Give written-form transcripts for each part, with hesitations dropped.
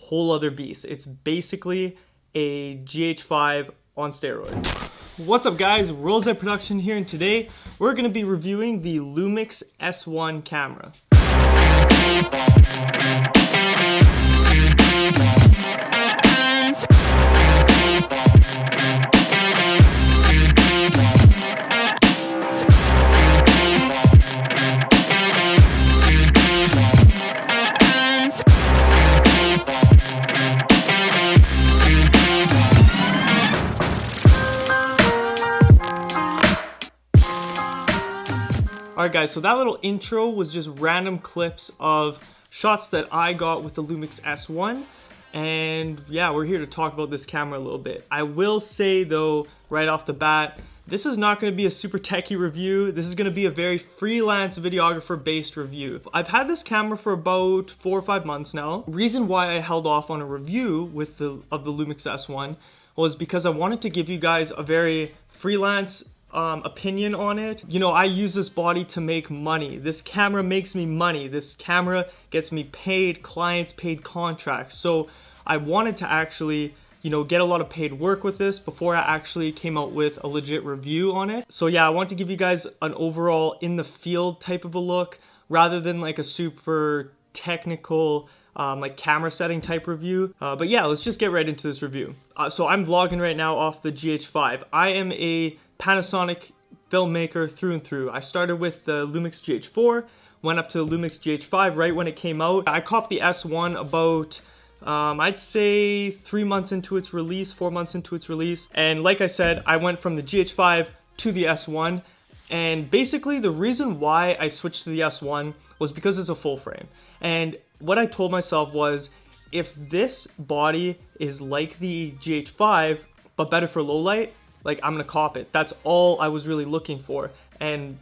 whole other beast. It's basically a GH5 on steroids. What's up guys, Rose Production here, and today we're going to be reviewing the Lumix S1 camera. Alright guys, so that little intro was just random clips of shots that I got with the Lumix S1, and yeah, we're here to talk about this camera a little bit. I will say though, right off the bat, this is not going to be a super techie review. This is going to be a very freelance videographer based review. I've had this camera for about 4 or 5 months now. Reason why I held off on a review of the Lumix S1 was because I wanted to give you guys a very freelance opinion on it. You know, I use this body to make money. This camera makes me money. This camera gets me paid clients, paid contracts. So I wanted to actually, you know, get a lot of paid work with this before I actually came out with a legit review on it. So yeah, I want to give you guys an overall in the field type of a look rather than like a super technical like camera setting type review. But yeah, let's just get right into this review. So I'm vlogging right now off the GH5. I am a Panasonic filmmaker through and through. I started with the Lumix GH4, went up to the Lumix GH5 right when it came out. I copped the S1 about, I'd say 3 months into its release, 4 months into its release. And like I said, I went from the GH5 to the S1. And basically the reason why I switched to the S1 was because it's a full frame. And what I told myself was, if this body is like the GH5, but better for low light, like I'm gonna cop it. That's all I was really looking for, and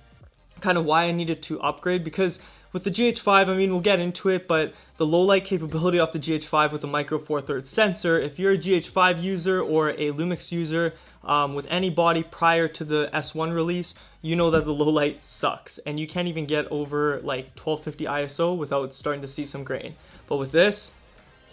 kind of why I needed to upgrade, because with the GH5, I mean, we'll get into it, but the low light capability off the GH5 with the micro four thirds sensor, if you're a GH5 user or a Lumix user with any body prior to the S1 release, you know that the low light sucks, and you can't even get over like 1250 ISO without starting to see some grain. But with this,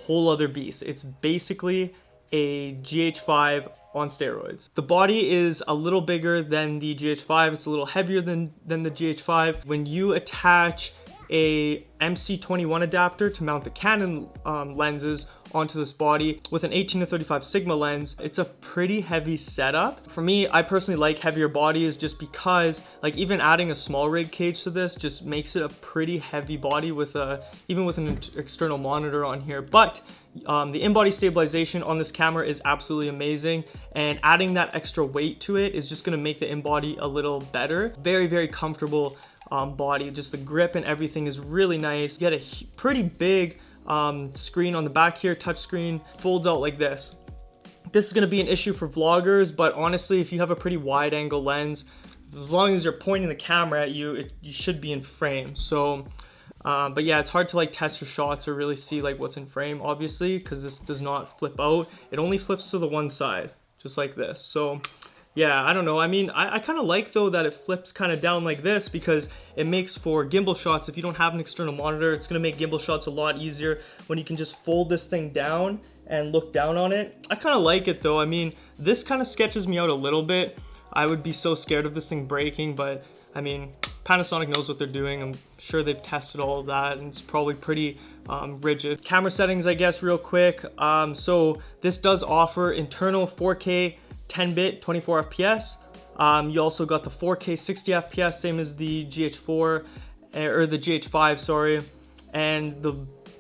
whole other beast. It's basically a GH5 on steroids. The body is a little bigger than the GH5. It's a little heavier than the GH5. When you attach a MC21 adapter to mount the Canon lenses onto this body with an 18 to 35 Sigma lens, it's a pretty heavy setup. For me, I personally like heavier bodies just because, like, even adding a small rig cage to this just makes it a pretty heavy body with even with an external monitor on here. But the in-body stabilization on this camera is absolutely amazing, and adding that extra weight to it is just going to make the in-body a little better. Very, very comfortable body. Just the grip and everything is really nice. You get a pretty big screen on the back here, touch screen, folds out like this. This is going to be an issue for vloggers, but honestly, if you have a pretty wide angle lens, as long as you're pointing the camera at you, you should be in frame. So but yeah, it's hard to like test your shots or really see like what's in frame, obviously, because this does not flip out. It only flips to the one side, just like this. So yeah, I don't know. I mean, I kind of like though that it flips kind of down like this, because it makes for gimbal shots. If you don't have an external monitor, it's going to make gimbal shots a lot easier when you can just fold this thing down and look down on it. I kind of like it though. I mean, this kind of sketches me out a little bit. I would be so scared of this thing breaking, but I mean, Panasonic knows what they're doing. I'm sure they've tested all of that, and it's probably pretty rigid. Camera settings, I guess, real quick. So this does offer internal 4K 10-bit 24 FPS. You also got the 4K 60 FPS, same as the GH4 or the GH5, sorry. And the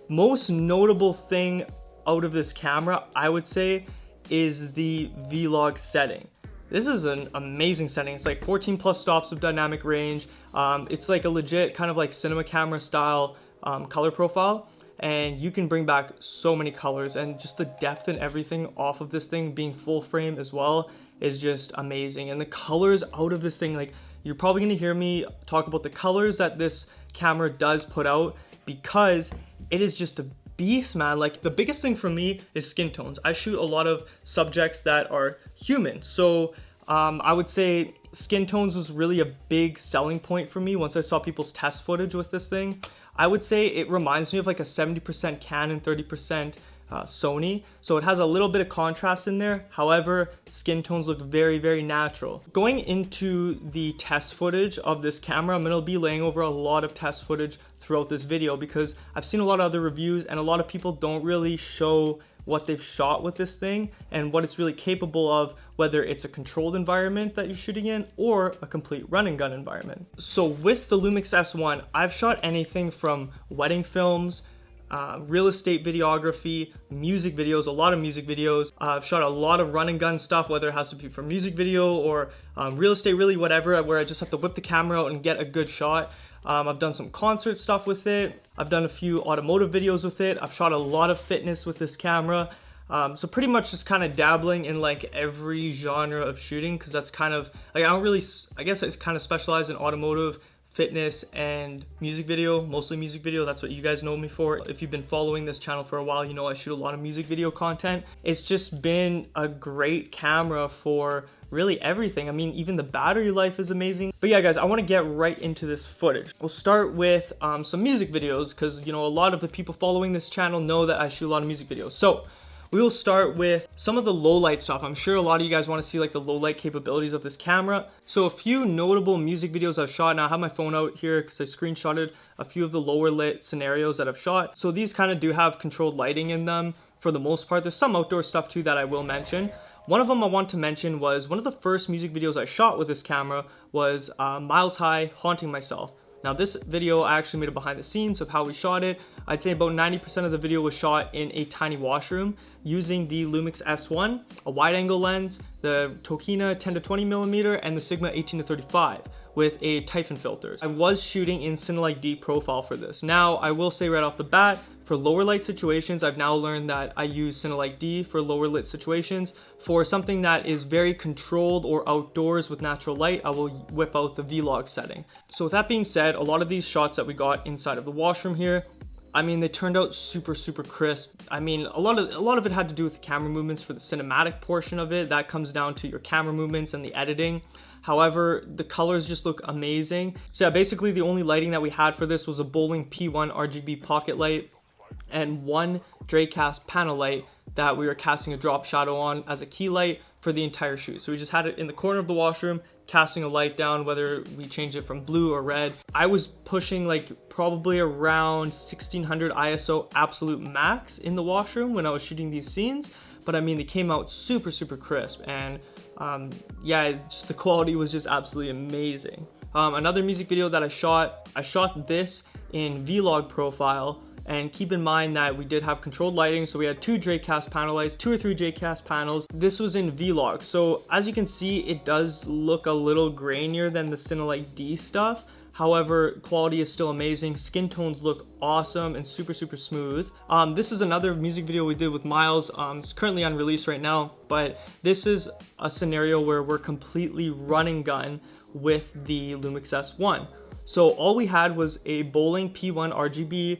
most notable thing out of this camera, I would say, is the vlog setting. This is an amazing setting. It's like 14 plus stops of dynamic range. It's like a legit kind of like cinema camera style color profile, and you can bring back so many colors, and just the depth and everything off of this thing being full frame as well is just amazing. And the colors out of this thing, like, you're probably gonna hear me talk about the colors that this camera does put out, because it is just a beast, man. Like, the biggest thing for me is skin tones. I shoot a lot of subjects that are human, so I would say skin tones was really a big selling point for me once I saw people's test footage with this thing. I would say it reminds me of like a 70% Canon, 30% Sony. So it has a little bit of contrast in there. However, skin tones look very, very natural. Going into the test footage of this camera, I'm gonna be laying over a lot of test footage throughout this video because I've seen a lot of other reviews and a lot of people don't really show what they've shot with this thing and what it's really capable of, whether it's a controlled environment that you're shooting in or a complete run and gun environment. So with the Lumix S1, I've shot anything from wedding films, real estate videography, music videos, a lot of music videos. I've shot a lot of run and gun stuff, whether it has to be for music video or real estate, really whatever, where I just have to whip the camera out and get a good shot. I've done some concert stuff with it. I've done a few automotive videos with it. I've shot a lot of fitness with this camera. So pretty much just kind of dabbling in like every genre of shooting, because that's kind of like, I guess I kind of specialize in automotive, fitness, and music video, mostly music video. That's what you guys know me for. If you've been following this channel for a while, you know I shoot a lot of music video content. It's just been a great camera for really everything. I mean, even the battery life is amazing. But yeah, guys, I want to get right into this footage. We'll start with some music videos, because you know, a lot of the people following this channel know that I shoot a lot of music videos. So we will start with some of the low light stuff. I'm sure a lot of you guys want to see like the low light capabilities of this camera. So a few notable music videos I've shot, and I have my phone out here because I screenshotted a few of the lower lit scenarios that I've shot. So these kind of do have controlled lighting in them for the most part. There's some outdoor stuff too that I will mention. One of them I want to mention was one of the first music videos I shot with this camera was Miles High, Haunting Myself. Now this video, I actually made a behind the scenes of how we shot it. I'd say about 90% of the video was shot in a tiny washroom using the Lumix S1, a wide angle lens, the Tokina 10-20mm, and the Sigma 18-35 with a Typhon filter. I was shooting in Cinelight D profile for this. Now I will say right off the bat, for lower light situations, I've now learned that I use Cinelight D for lower lit situations. For something that is very controlled or outdoors with natural light, I will whip out the vlog setting. So with that being said, a lot of these shots that we got inside of the washroom here, I mean, they turned out super, super crisp. I mean, a lot of it had to do with the camera movements for the cinematic portion of it. That comes down to your camera movements and the editing. However, the colors just look amazing. So yeah, basically the only lighting that we had for this was a Bowling P1 RGB pocket light and one Dracast panel light that we were casting a drop shadow on as a key light for the entire shoot. So we just had it in the corner of the washroom, casting a light down, whether we change it from blue or red. I was pushing like probably around 1600 ISO absolute max in the washroom when I was shooting these scenes. But I mean, they came out super, super crisp, and yeah, just the quality was just absolutely amazing. Another music video that I shot this in vlog profile. And keep in mind that we did have controlled lighting, so we had two Dracast panel lights, 2 or 3 Dracast panels. This was in vlog, so as you can see, it does look a little grainier than the Cinelight D stuff. However, quality is still amazing. Skin tones look awesome and super, super smooth. This is another music video we did with Miles. It's currently on release right now, but this is a scenario where we're completely run and gun with the Lumix S1. So all we had was a Bowling P1 RGB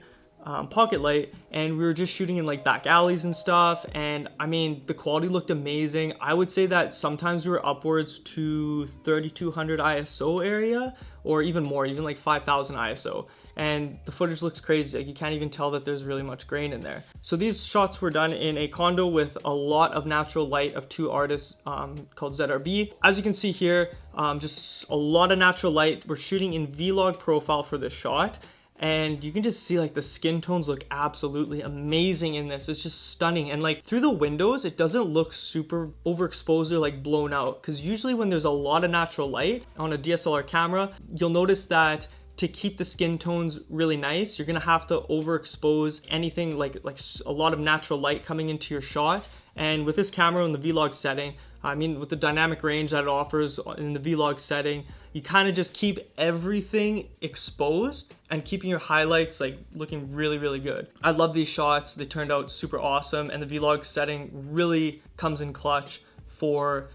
pocket light, and we were just shooting in like back alleys and stuff, and I mean, the quality looked amazing. I would say that sometimes we were upwards to 3200 ISO area, or even more, even like 5000 ISO, and the footage looks crazy. Like, you can't even tell that there's really much grain in there. So these shots were done in a condo with a lot of natural light of two artists called ZRB. As you can see here, just a lot of natural light. We're shooting in vlog profile for this shot, and you can just see like the skin tones look absolutely amazing in this. It's just stunning. And like through the windows, it doesn't look super overexposed or like blown out. Because usually when there's a lot of natural light on a DSLR camera, you'll notice that to keep the skin tones really nice, you're gonna have to overexpose anything like a lot of natural light coming into your shot. And with this camera in the vlog setting, I mean, with the dynamic range that it offers in the vlog setting, you kind of just keep everything exposed and keeping your highlights like looking really, really good. I love these shots. They turned out super awesome, and the vlog setting really comes in clutch for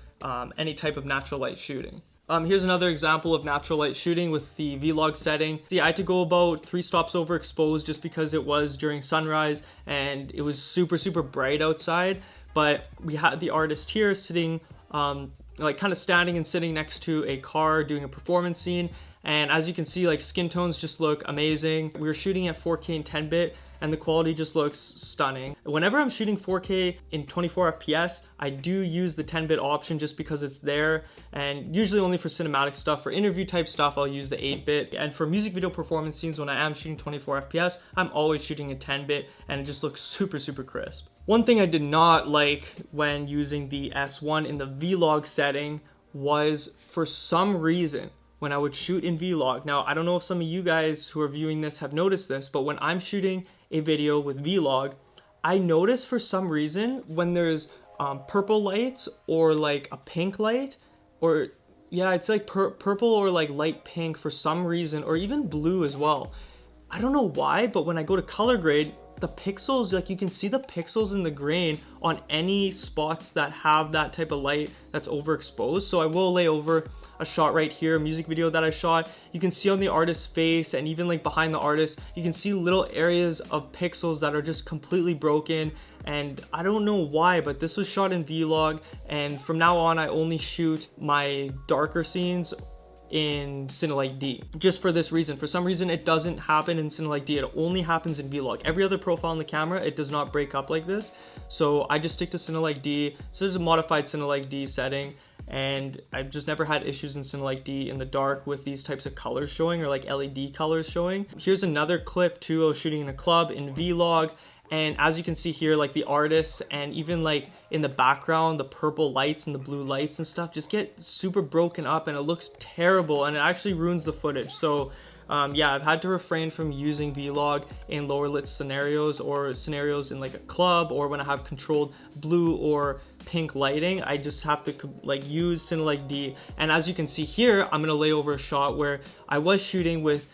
any type of natural light shooting. Here's another example of natural light shooting with the vlog setting. See, I had to go about 3 stops overexposed just because it was during sunrise and it was super, super bright outside. But we had the artist here sitting, like kind of standing and sitting next to a car doing a performance scene. And as you can see, like skin tones just look amazing. We were shooting at 4K and 10-bit, and the quality just looks stunning. Whenever I'm shooting 4K in 24 FPS, I do use the 10-bit option just because it's there, and usually only for cinematic stuff. For interview type stuff, I'll use the 8-bit, and for music video performance scenes, when I am shooting 24 FPS, I'm always shooting a 10-bit, and it just looks super, super crisp. One thing I did not like when using the S1 in the vlog setting was, for some reason, when I would shoot in vlog. Now, I don't know if some of you guys who are viewing this have noticed this, but when I'm shooting a video with vlog, I notice for some reason when there's purple lights or like a pink light, or yeah, it's like purple or like light pink for some reason, or even blue as well. I don't know why, but when I go to color grade, the pixels, like you can see the pixels in the grain on any spots that have that type of light that's overexposed. So I will lay over a shot right here, a music video that I shot. You can see on the artist's face and even like behind the artist, you can see little areas of pixels that are just completely broken. And I don't know why, but this was shot in vlog, and from now on I only shoot my darker scenes in Cinelight D, just for this reason. For some reason it doesn't happen in Cinelight D, it only happens in vlog. Every other profile on the camera, it does not break up like this, so I just stick to Cinelight D. So there's a modified Cinelight D setting, and I've just never had issues in Cinelight D in the dark with these types of colors showing, or like LED colors showing. Here's another clip too. I was shooting in a club in vlog, and as you can see here, like the artists and even like in the background, the purple lights and the blue lights and stuff just get super broken up, and it looks terrible, and it actually ruins the footage. So yeah, I've had to refrain from using vlog in lower lit scenarios, or scenarios in like a club, or when I have controlled blue or pink lighting. I just have to like use Cinelight D. And as you can see here, I'm gonna lay over a shot where I was shooting with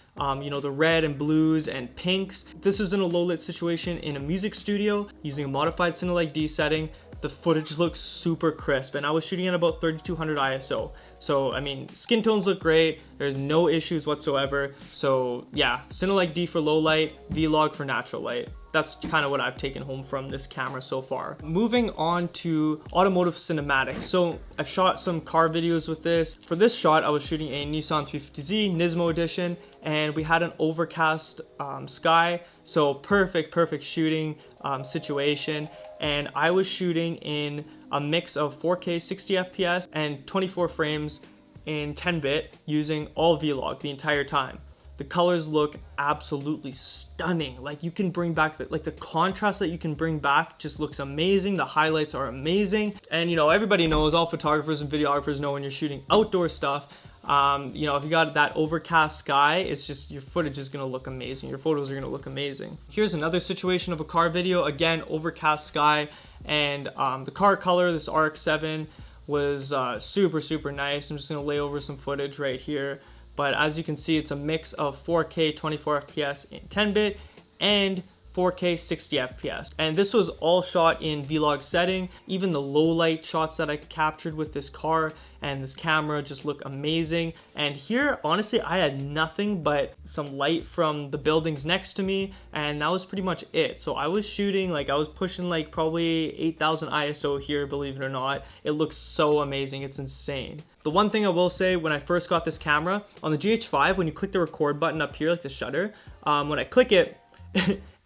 you know, the red and blues and pinks. This is in a low lit situation in a music studio using a modified Cinelight D setting. The footage looks super crisp, and I was shooting at about 3200 ISO. So I mean, skin tones look great, there's no issues whatsoever. So yeah, Cinelight D for low light, vlog for natural light. That's kind of what I've taken home from this camera so far. Moving on to automotive cinematics. So I've shot some car videos with this. For this shot, I was shooting a Nissan 350Z Nismo edition, and we had an overcast sky. So perfect shooting situation. And I was shooting in a mix of 4K 60 FPS and 24 frames in 10-bit using all vlog the entire time. The colors look absolutely stunning. Like you can bring back the contrast that you can bring back just looks amazing. The highlights are amazing. And you know, everybody knows, all photographers and videographers know, when you're shooting outdoor stuff, you know, if you got that overcast sky, it's just, your footage is gonna look amazing. Your photos are gonna look amazing. Here's another situation of a car video. Again, overcast sky, and the car color, this RX-7, was super nice. I'm just gonna lay over some footage right here. But as you can see, it's a mix of 4K 24 FPS in 10-bit and 4K 60 FPS. And this was all shot in vlog setting. Even the low light shots that I captured with this car and this camera just look amazing. And here, honestly, I had nothing but some light from the buildings next to me, and that was pretty much it. So I was shooting, like I was pushing like probably 8000 ISO here, believe it or not. It looks so amazing, it's insane. The one thing I will say, when I first got this camera, on the GH5, when you click the record button up here, like the shutter, when I click it,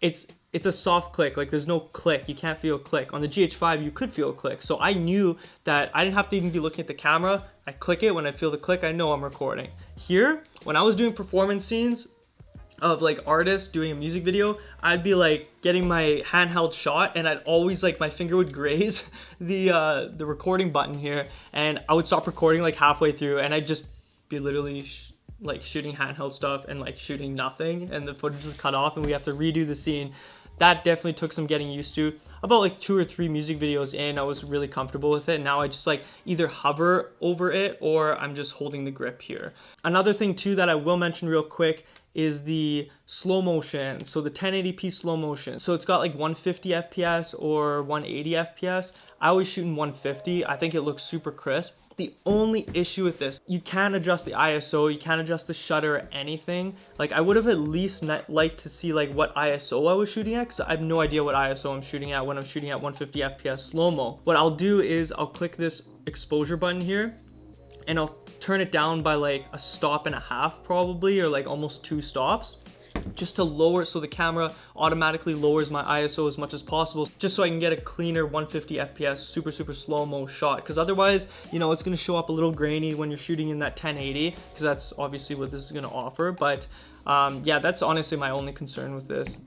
it's a soft click, like there's no click, you can't feel a click. On the GH5 you could feel a click, so I knew that I didn't have to even be looking at the camera. I click it, when I feel the click, I know I'm recording. Here, when I was doing performance scenes of like artists doing a music video, I'd be like getting my handheld shot, and I'd always, like, my finger would graze the recording button here, and I would stop recording like halfway through, and I'd just be literally like shooting handheld stuff and like shooting nothing, and the footage was cut off and we have to redo the scene. That definitely took some getting used to. About like 2 or 3 music videos in, I was really comfortable with it. Now I just like either hover over it or I'm just holding the grip here. Another thing too that I will mention real quick is the slow motion. So the 1080p slow motion. So it's got like 150 FPS or 180 FPS. I always shoot in 150. I think it looks super crisp. The only issue with this, you can't adjust the ISO, you can't adjust the shutter or anything. Like I would have at least liked to see like what ISO I was shooting at, because I have no idea what ISO I'm shooting at when I'm shooting at 150 FPS slow-mo. What I'll do is I'll click this exposure button here, and I'll turn it down by like a stop and a half probably, or like almost 2 stops. just to lower, so the camera automatically lowers my ISO as much as possible, just so I can get a cleaner 150 FPS super slow-mo shot, because otherwise, you know, it's going to show up a little grainy when you're shooting in that 1080, because that's obviously what this is going to offer. But yeah, that's honestly my only concern with this.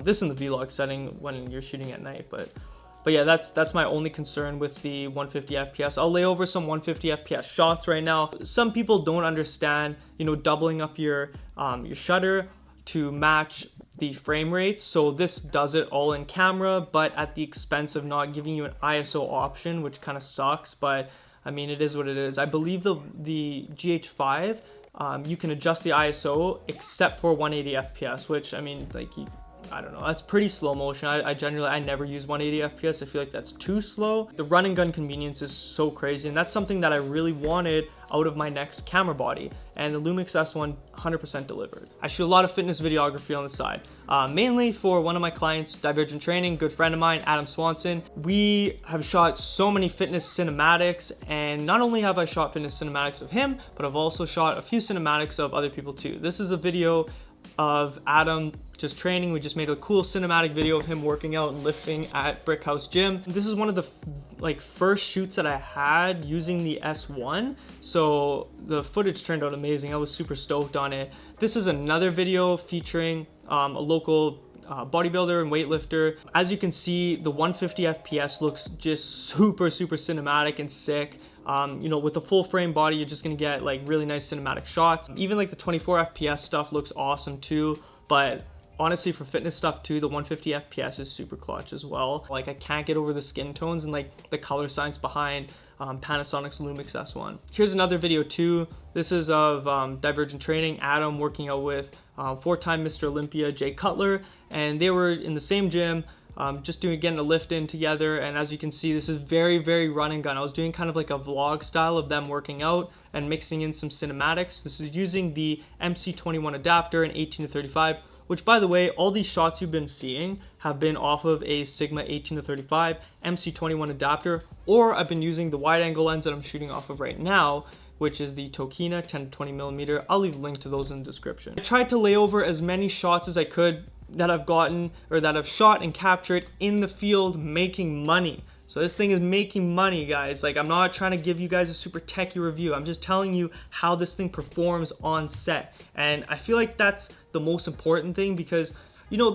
This in the vlog setting when you're shooting at night, but yeah, that's my only concern with the 150 FPS. I'll lay over some 150 FPS shots right now. Some people don't understand, you know, doubling up your shutter to match the frame rate. So this does it all in camera, but at the expense of not giving you an ISO option, which kind of sucks. But I mean, it is what it is. I believe the GH5, you can adjust the ISO except for 180 FPS, which, I mean, like, I don't know, that's pretty slow motion. I never use 180 FPS. I feel like that's too slow. The run and gun convenience is so crazy, and that's something that I really wanted out of my next camera body, and the Lumix S1 100% delivered. I shoot a lot of fitness videography on the side, mainly for one of my clients, Divergent Training, good friend of mine, Adam Swanson. We have shot so many fitness cinematics, and not only have I shot fitness cinematics of him, but I've also shot a few cinematics of other people too. This is a video of Adam just training. We just made a cool cinematic video of him working out and lifting at Brick House Gym. This is one of the first shoots that I had using the S1, so the footage turned out amazing. I was super stoked on it. This is another video featuring a local bodybuilder and weightlifter. As you can see, the 150 FPS looks just super cinematic and sick. You know, with the full frame body, you're just gonna get like really nice cinematic shots. Even like the 24 FPS stuff looks awesome too, but honestly, for fitness stuff too, the 150 FPS is super clutch as well. Like, I can't get over the skin tones and like the color science behind Panasonic's Lumix S1. Here's another video too. This is of Divergent Training, Adam working out with four-time Mr. Olympia Jay Cutler, and they were in the same gym, just getting a lift in together. And as you can see, this is very run and gun. I was doing kind of like a vlog style of them working out and mixing in some cinematics. This is using the MC21 adapter in 18-35, which, by the way, all these shots you've been seeing have been off of a Sigma 18-35 MC21 adapter, or I've been using the wide angle lens that I'm shooting off of right now, which is the Tokina 10-20mm. I'll leave a link to those in the description. I tried to lay over as many shots as I could that I've gotten, or that I've shot and captured in the field making money. So this thing is making money, guys. Like, I'm not trying to give you guys a super techie review. I'm just telling you how this thing performs on set. And I feel like that's the most important thing, because, you know,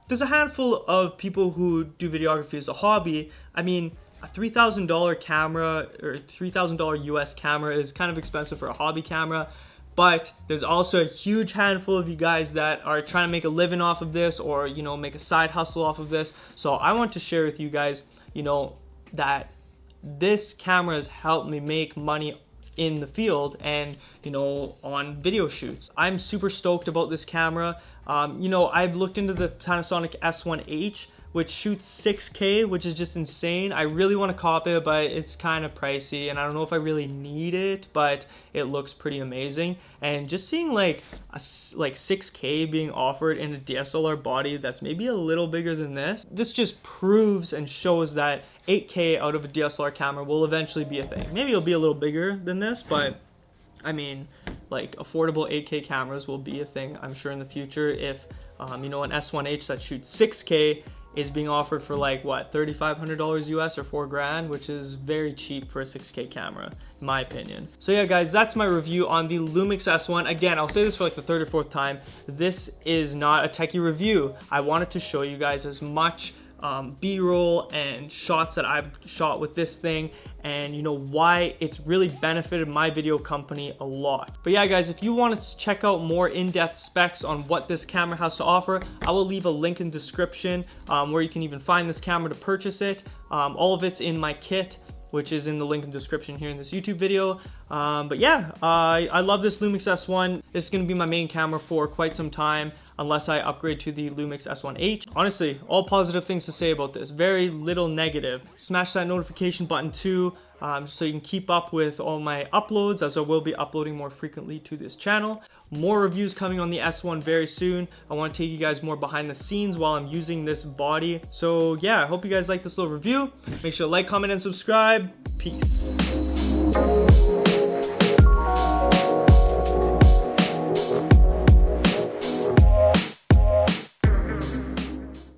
there's a handful of people who do videography as a hobby. I mean, a $3,000 camera, or $3,000 US camera, is kind of expensive for a hobby camera. But there's also a huge handful of you guys that are trying to make a living off of this, or, you know, make a side hustle off of this. So I want to share with you guys, you know, that this camera has helped me make money in the field and, you know, on video shoots. I'm super stoked about this camera. You know, I've looked into the Panasonic S1H, which shoots 6K, which is just insane. I really want to cop it, but it's kind of pricey, and I don't know if I really need it, but it looks pretty amazing. And just seeing like 6K being offered in a DSLR body that's maybe a little bigger than this just proves and shows that 8K out of a DSLR camera will eventually be a thing. Maybe it'll be a little bigger than this, but I mean, like, affordable 8K cameras will be a thing, I'm sure, in the future. If you know, an S1H that shoots 6K is being offered for like, what, $3,500 US, or $4,000, which is very cheap for a 6K camera, in my opinion. So yeah, guys, that's my review on the Lumix S1. Again, I'll say this for like the third or fourth time. This is not a techie review. I wanted to show you guys as much B-roll and shots that I've shot with this thing, and you know why it's really benefited my video company a lot. But yeah, guys, if you want to check out more in-depth specs on what this camera has to offer, I will leave a link in the description where you can even find this camera to purchase it. All of it's in my kit, which is in the link in the description here in this YouTube video. But yeah, I love this Lumix S1. This is going to be my main camera for quite some time, unless I upgrade to the Lumix S1H. Honestly, all positive things to say about this, very little negative. Smash that notification button too, so you can keep up with all my uploads, as I will be uploading more frequently to this channel. More reviews coming on the S1 very soon. I want to take you guys more behind the scenes while I'm using this body. So yeah, I hope you guys like this little review. Make sure to like, comment, and subscribe. Peace.